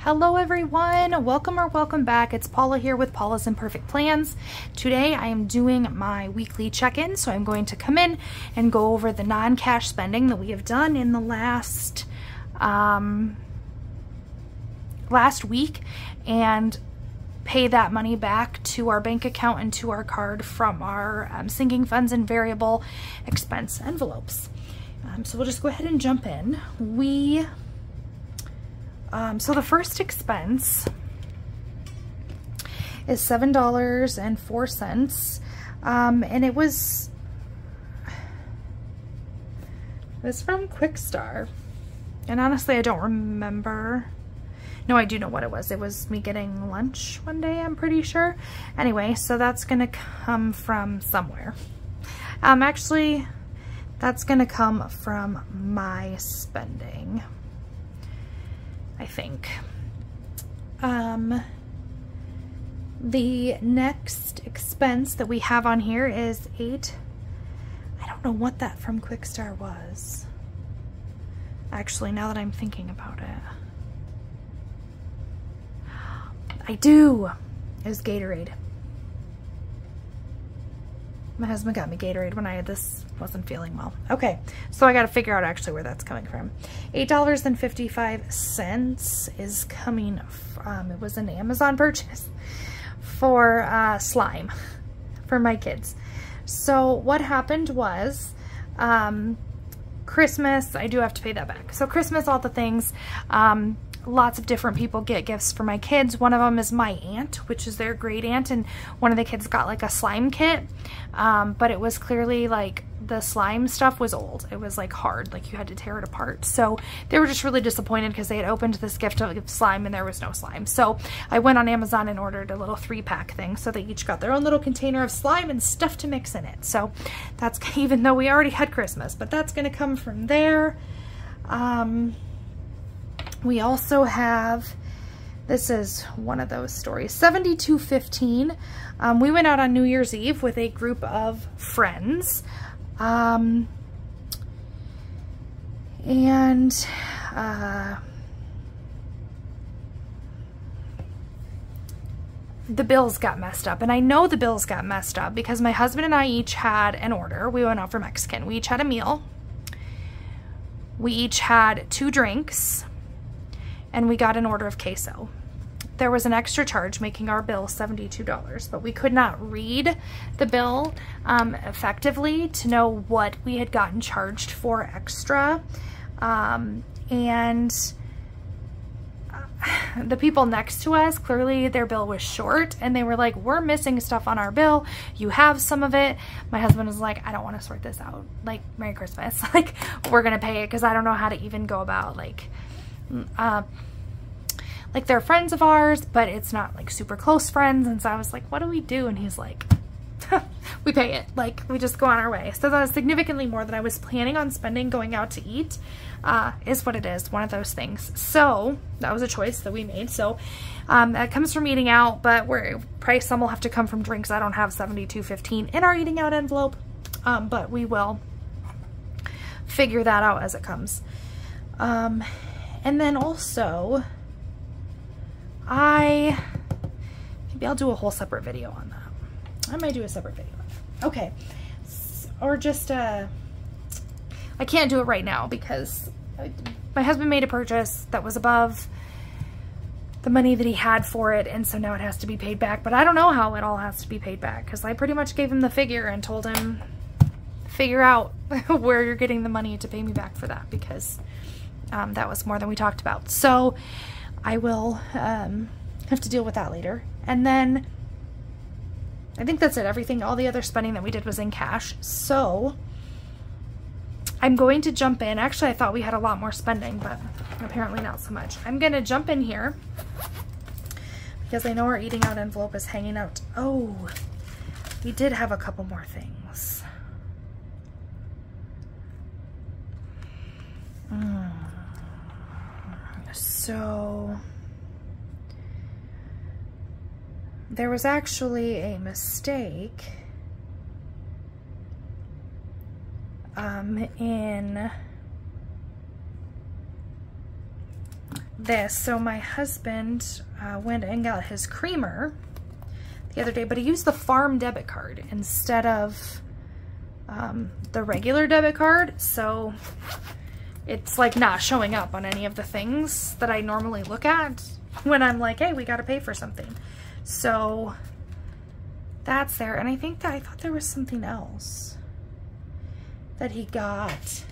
Hello everyone, welcome or welcome back. It's Paula here with Paula's Imperfect Plans. Today I am doing my weekly check-in, so I'm going to come in and go over the non-cash spending that we have done in the last week and pay that money back to our bank account and to our card from our sinking funds and variable expense envelopes. So we'll just go ahead and jump in. So the first expense is $7.04, and it was from Quickstar, and honestly I don't remember. No, I do know what it was. It was me getting lunch one day, I'm pretty sure. Anyway, so that's gonna come from somewhere. Actually, that's gonna come from my spending, I think. The next expense that we have on here is I don't know what that from Quickstar was. Actually, now that I'm thinking about it. I do. It was Gatorade. My husband got me Gatorade when wasn't feeling well. Okay, so I got to figure out actually where that's coming from. $8.55 is coming from, it was an Amazon purchase for slime for my kids. So what happened was, Christmas, I do have to pay that back. So Christmas, all the things, lots of different people get gifts for my kids. One of them is my aunt, which is their great aunt, and one of the kids got like a slime kit, but it was clearly like the slime stuff was old. It was like hard, like you had to tear it apart. So they were just really disappointed because they had opened this gift of slime and there was no slime. So I went on Amazon and ordered a little 3-pack thing, so they each got their own little container of slime and stuff to mix in it. So that's, even though we already had Christmas, but that's going to come from there. We also have, this is one of those stories, $72.15. We went out on New Year's Eve with a group of friends. The bills got messed up, and I know the bills got messed up because my husband and I each had an order. We went out for Mexican. We each had a meal. We each had 2 drinks. And we got an order of queso. There was an extra charge making our bill $72, but we could not read the bill effectively to know what we had gotten charged for extra. And the people next to us, clearly their bill was short, and they were like, we're missing stuff on our bill. You have some of it. My husband was like, I don't want to sort this out. Like, Merry Christmas. Like, we're going to pay it because I don't know how to even go about, like they're friends of ours, but it's not like super close friends. And so I was like, what do we do? And he's like, we pay it. Like, we just go on our way. So that was significantly more than I was planning on spending going out to eat, is what it is. One of those things. So that was a choice that we made. So that comes from eating out, but price some will have to come from drinks. I don't have $72.15 in our eating out envelope, but we will figure that out as it comes. And then also, maybe I'll do a whole separate video on that. I might do a separate video on that. Okay. Or just, I can't do it right now because my husband made a purchase that was above the money that he had for it, and so now it has to be paid back. But I don't know how it all has to be paid back because I pretty much gave him the figure and told him, figure out where you're getting the money to pay me back for that, because that was more than we talked about. So I will have to deal with that later. And then I think that's it. Everything, all the other spending that we did was in cash. So I'm going to jump in. Actually, I thought we had a lot more spending, but apparently not so much. I'm going to jump in here because I know our eating out envelope is hanging out. Oh, we did have a couple more things. So there was actually a mistake in this. So my husband went and got his creamer the other day, but he used the farm debit card instead of the regular debit card. So it's like not showing up on any of the things that I normally look at when I'm like, hey, we got to pay for something. So that's there. And I think that I thought there was something else that he got.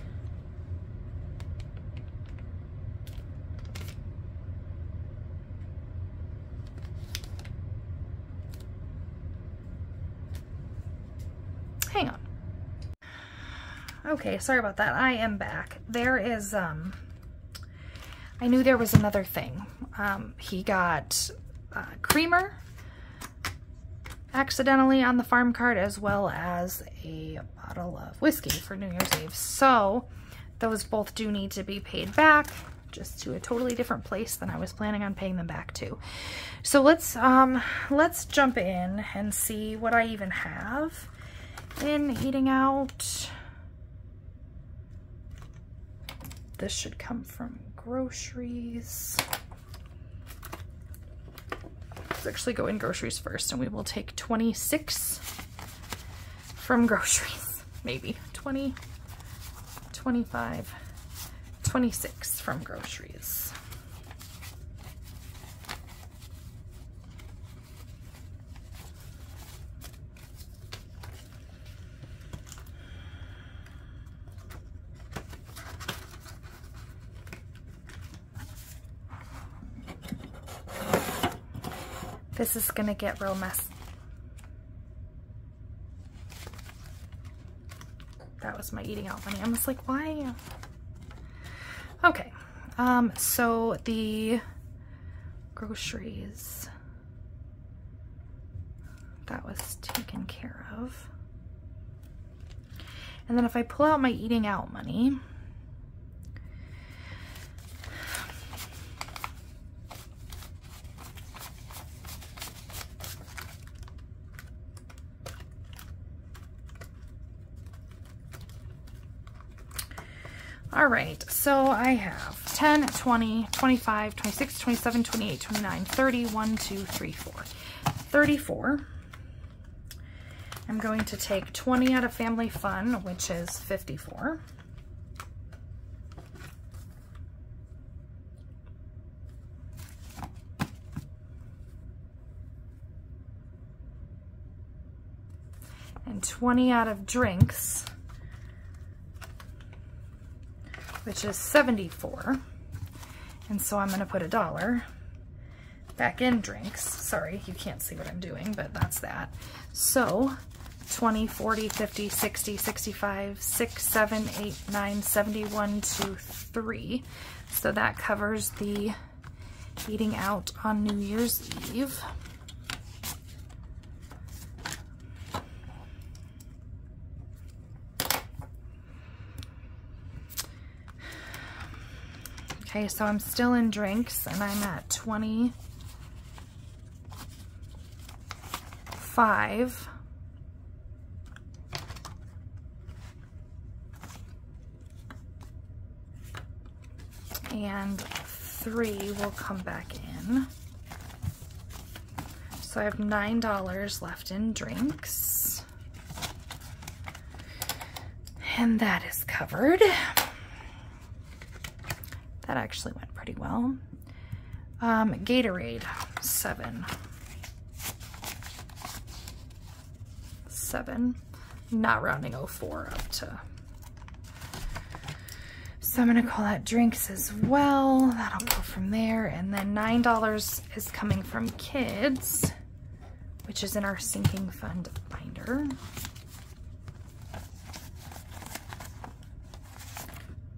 Hang on. Okay, sorry about that. I am back. There is, I knew there was another thing. He got creamer accidentally on the farm card, as well as a bottle of whiskey for New Year's Eve. So those both do need to be paid back, just to a totally different place than I was planning on paying them back to. So let's jump in and see what I even have in eating out. This should come from groceries. Let's actually go in groceries first, and we will take 26 from groceries. Maybe 20, 25, 26 from groceries. This is gonna get real messy. That was my eating out money. I was like, why? Okay, so the groceries, that was taken care of. And then if I pull out my eating out money, all right, so I have 10, 20, 25, 26, 27, 28, 29, 30, 1, 2, 3, 4. 34. I'm going to take 20 out of family fun, which is 54. And 20 out of drinks, which is 74. And so I'm going to put $1 back in drinks. Sorry, you can't see what I'm doing, but that's that. So 20, 40, 50, 60, 65, 6, 7, 8, 9, 71, 2, 3. So that covers the eating out on New Year's Eve. Okay, so I'm still in drinks, and I'm at 25. And 3 will come back in. So I have $9 left in drinks. And that is covered. That actually went pretty well. Gatorade, 7. 7. Not rounding 04 up to. So I'm gonna call that drinks as well. That'll go from there. And then $9 is coming from kids, which is in our sinking fund binder.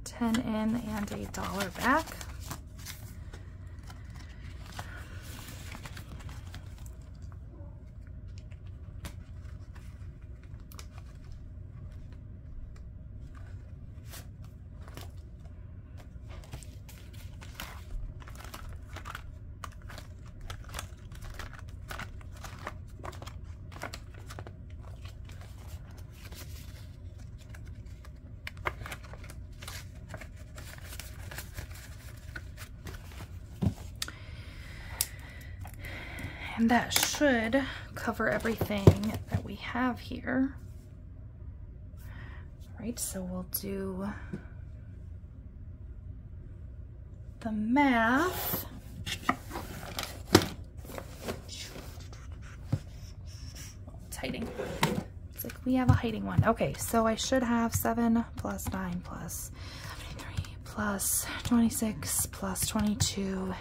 10 in and $1 back. And that should cover everything that we have here. All right, so we'll do the math. It's hiding. It's like we have a hiding one. Okay, so I should have 7 plus 9 plus 73 plus 26 plus 22.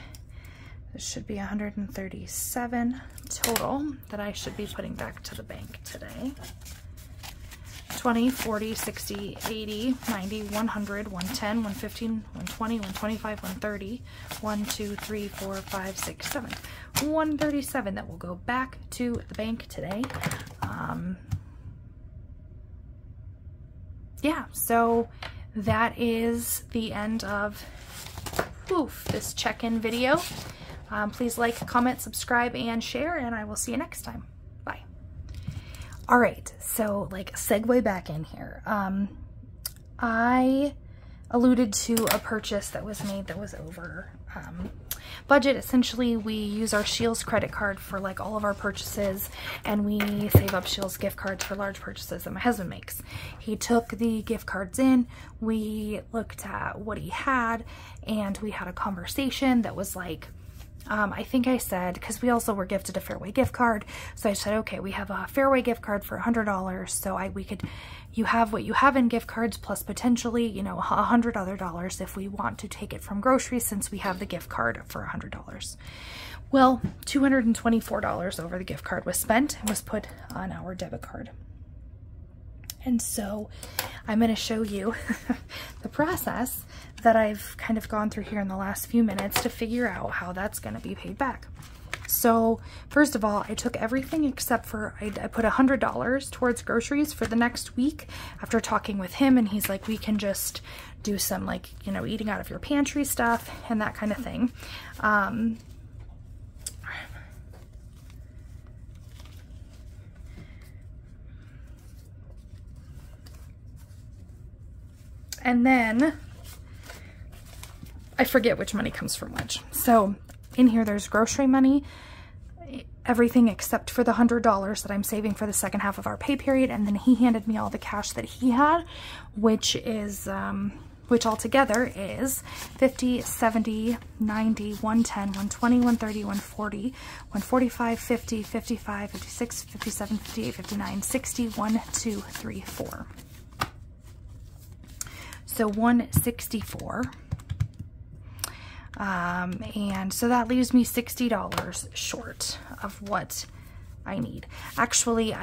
This should be 137 total that I should be putting back to the bank today. 20, 40, 60, 80, 90, 100, 110, 115, 120, 125, 130, 1, 2, 3, 4, 5, 6, 7. 137 that will go back to the bank today. Yeah, so that is the end of this check-in video. Please like, comment, subscribe, and share, and I will see you next time. Bye. All right, so like segue back in here. I alluded to a purchase that was made that was over budget. Essentially, we use our Shields credit card for like all of our purchases, and we save up Shields gift cards for large purchases that my husband makes. He took the gift cards in, we looked at what he had, and we had a conversation that was like, I think I said, because we also were gifted a Fairway gift card, so I said, okay, we have a Fairway gift card for $100, so you have what you have in gift cards plus potentially, you know, $100 other if we want to take it from groceries, since we have the gift card for $100. Well, $224 over the gift card was spent and was put on our debit card. And so I'm going to show you the process that I've kind of gone through here in the last few minutes to figure out how that's going to be paid back. So first of all, I took everything except for, I put $100 towards groceries for the next week after talking with him, and he's like, we can just do some like, you know, eating out of your pantry stuff and that kind of thing. And then I forget which money comes from which. So in here, there's grocery money, everything except for the $100 that I'm saving for the second half of our pay period. And then he handed me all the cash that he had, which is, which altogether is 50, 70, 90, 110, 120, 130, 140, 145, 50, 55, 56, 57, 58, 59, 60, 1, 2, 3, 4. So 164. And so that leaves me $60 short of what I need. Actually,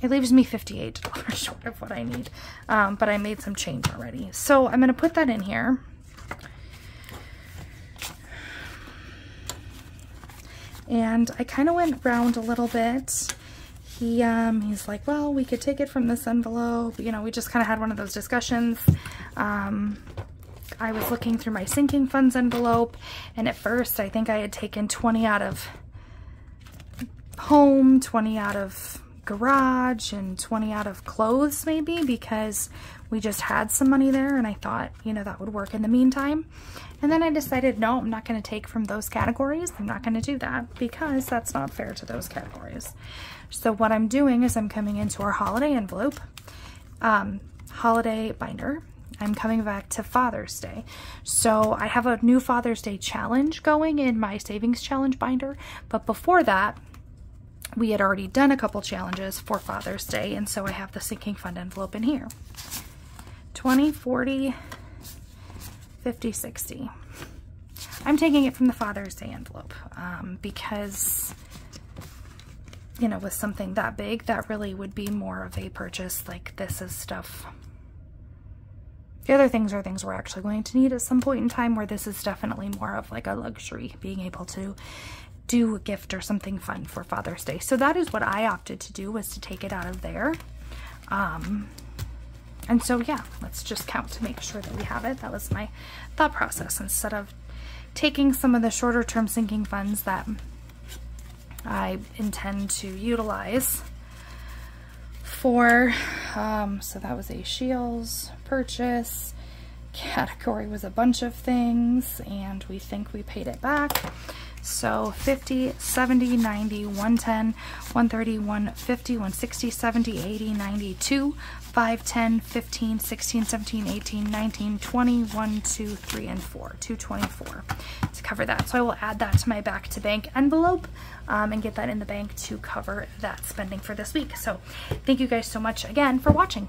it leaves me $58 short of what I need, but I made some change already. So I'm going to put that in here. And I kind of went around a little bit. He's like, well, we could take it from this envelope. You know, we just kind of had one of those discussions. I was looking through my sinking funds envelope, and at first I think I had taken 20 out of home, 20 out of garage, and 20 out of clothes maybe, because we just had some money there and I thought, you know, that would work in the meantime. And then I decided, no, I'm not going to take from those categories. I'm not going to do that because that's not fair to those categories. So what I'm doing is I'm coming into our holiday envelope, holiday binder. I'm coming back to Father's Day. So I have a new Father's Day challenge going in my savings challenge binder. But before that, we had already done a couple challenges for Father's Day. And so I have the sinking fund envelope in here. 20, 40, 50, 60. I'm taking it from the Father's Day envelope because, you know, with something that big, that really would be more of a purchase. Like, this is stuff. The other things are things we're actually going to need at some point in time, where this is definitely more of like a luxury, being able to do a gift or something fun for Father's Day. So that is what I opted to do, was to take it out of there. And so, yeah, let's just count to make sure that we have it. That was my thought process, instead of taking some of the shorter term sinking funds that I intend to utilize for, so that was a Shields purchase, category was a bunch of things, and we think we paid it back. So 50, 70, 90, 110, 130, 150, 160, 70, 80, 92, 5, 10, 15, 16, 17, 18, 19, 20, 1, 2, 3, and 4. 224 to cover that. So I will add that to my back to bank envelope and get that in the bank to cover that spending for this week. So thank you guys so much again for watching.